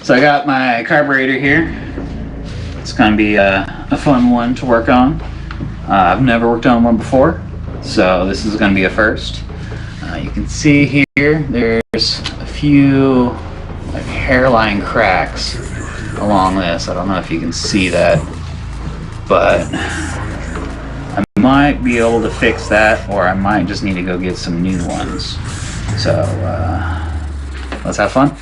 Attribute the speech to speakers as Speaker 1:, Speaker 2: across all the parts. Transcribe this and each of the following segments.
Speaker 1: So I got my carburetor here. It's going to be a fun one to work on. I've never worked on one before, so this is going to be a first. You can see here there's a few like hairline cracks along this. I don't know if you can see that, but I might be able to fix that, or I might just need to go get some new ones. So let's have fun.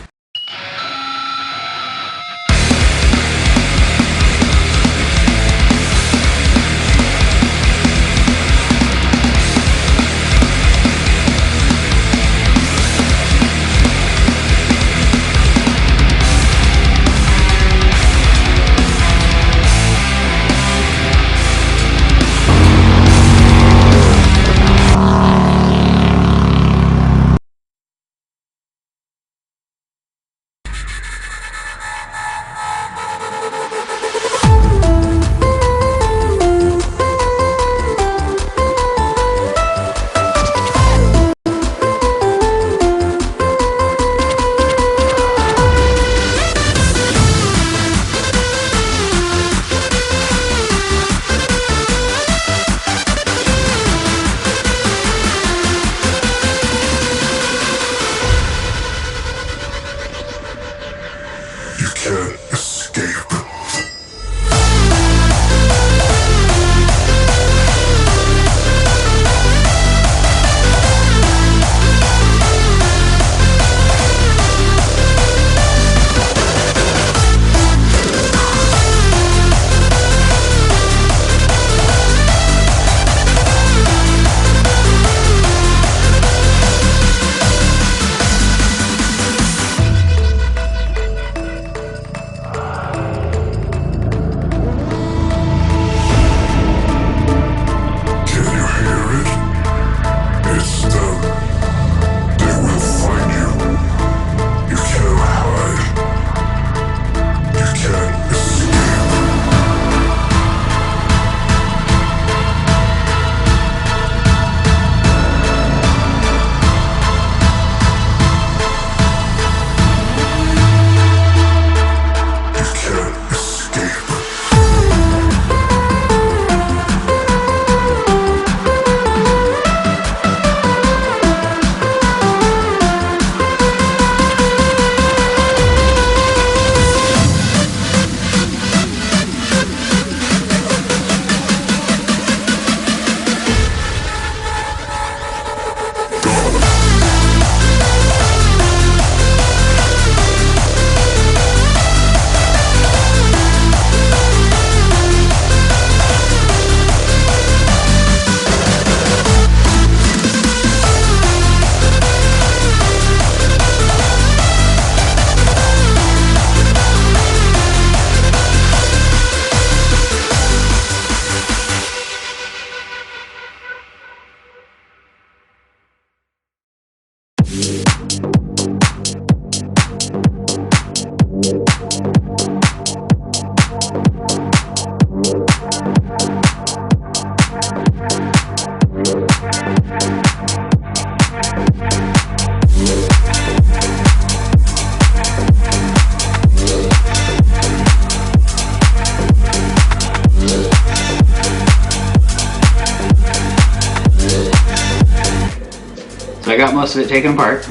Speaker 2: I got most of it taken apart.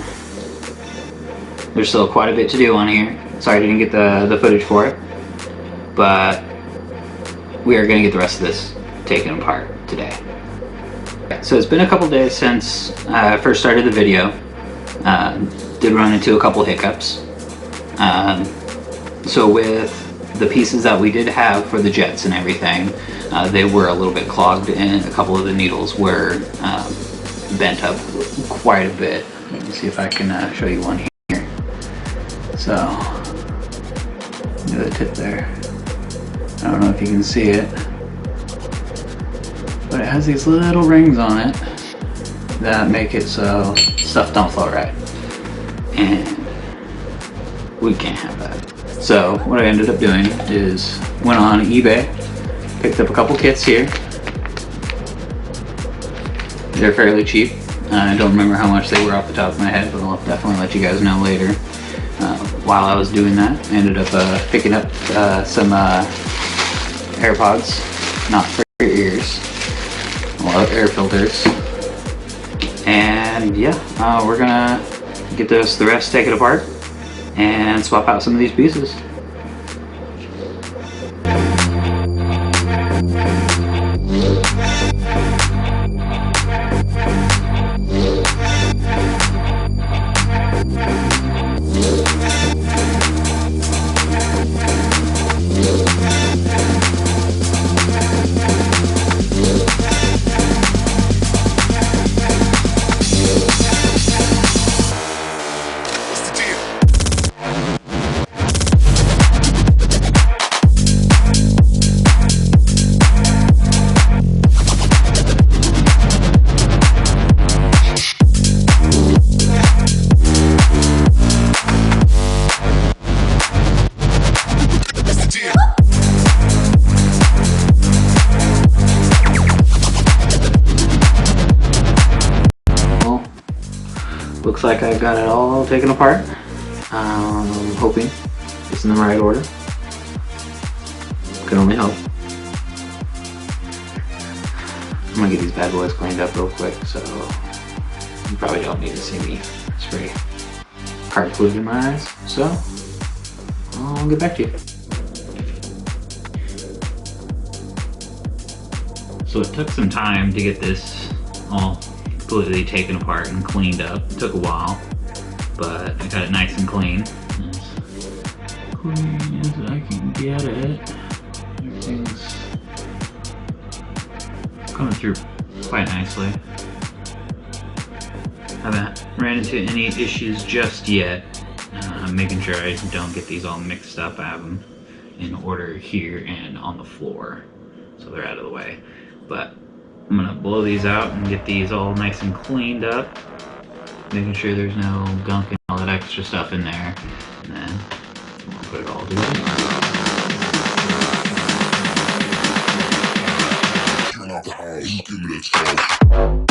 Speaker 2: There's still quite a bit to do on here. Sorry I didn't get the footage for it, but we are going to get the rest of this taken apart today. So it's been a couple days since I first started the video. Did run into a couple hiccups. So with the pieces that we did have for the jets and everything, they were a little bit clogged, and a couple of the needles were bent up quite a bit. Let me see if I can show you one here. So, look at the tip there. I don't know if you can see it, but it has these little rings on it that make it so stuff don't flow right, and we can't have that. So what I ended up doing is went on eBay, picked up a couple kits here. They're fairly cheap. I don't remember how much they were off the top of my head, but I'll definitely let you guys know later. while I was doing that. I ended up picking up some AirPods, not for your ears, well, air filters. And yeah, we're gonna get the rest taken apart and swap out some of these pieces. Looks like I've got it all taken apart. I'm hoping it's in the right order. Can only hope. I'm gonna get these bad boys cleaned up real quick, so you probably don't need to see me spray hard fluid in my eyes. So I'll get back to you. So it took some time to get this all completely taken apart and cleaned up. It took a while, but I got it nice and clean. As clean as I can get it. Everything's coming through quite nicely. Haven't ran into any issues just yet. I'm making sure I don't get these all mixed up. I have them in order here and on the floor, so they're out of the way. But I'm gonna blow these out and get these all nice and cleaned up, making sure there's no gunk and all that extra stuff in there, and then we'll put it all together.
Speaker 3: Turn out the house, give me that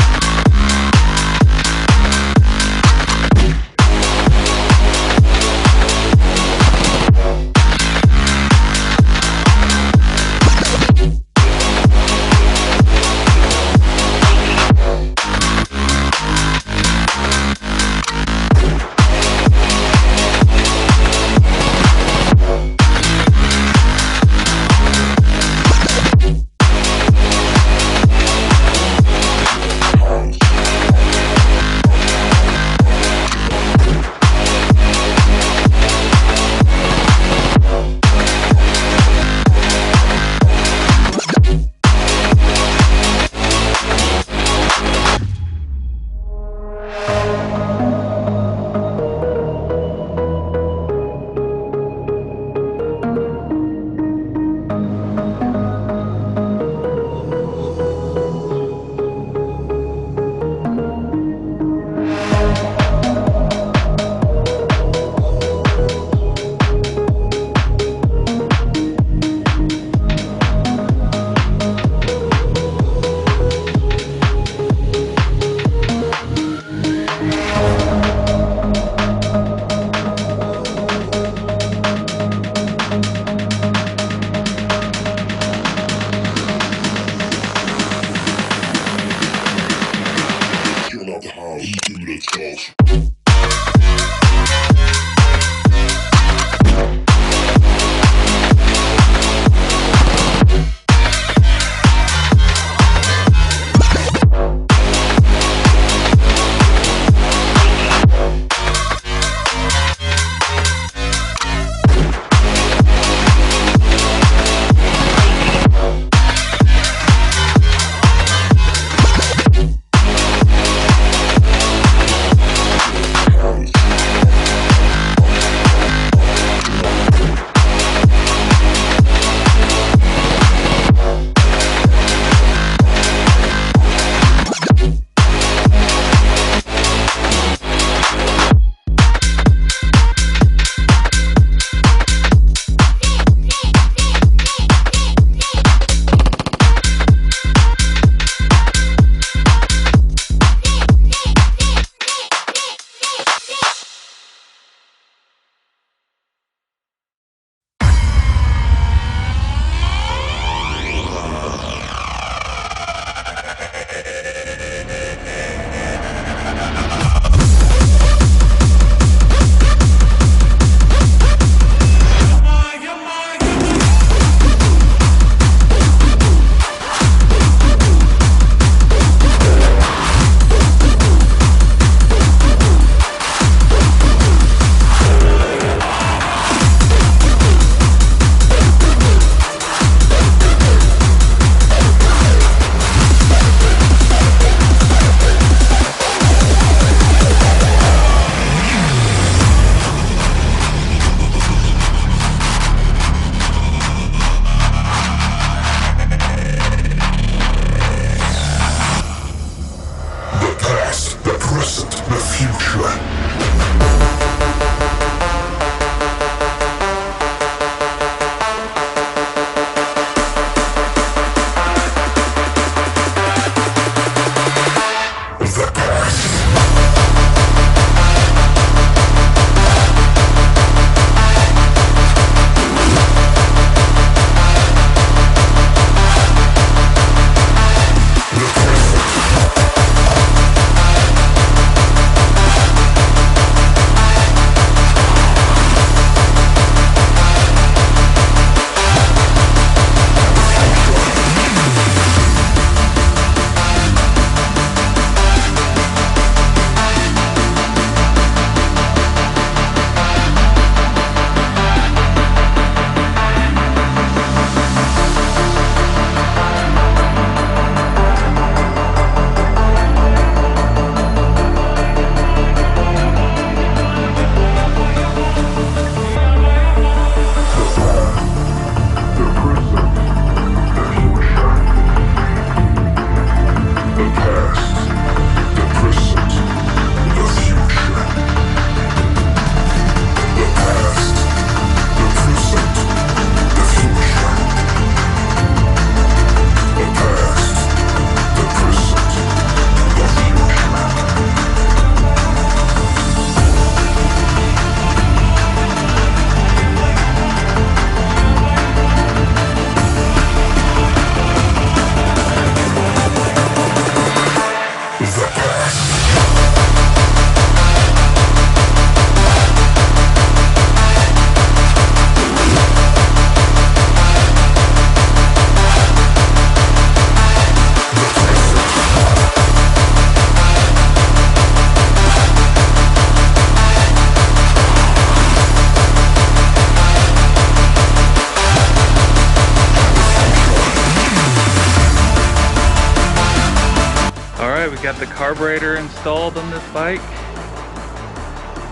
Speaker 4: got the carburetor installed on this bike.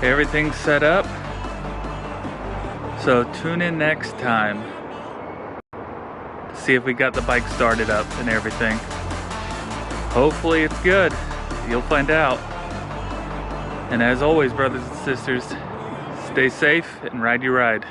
Speaker 4: Everything's set up. So tune in next time to see if we got the bike started up and everything. Hopefully it's good. You'll find out. And as always, brothers and sisters, stay safe and ride your ride.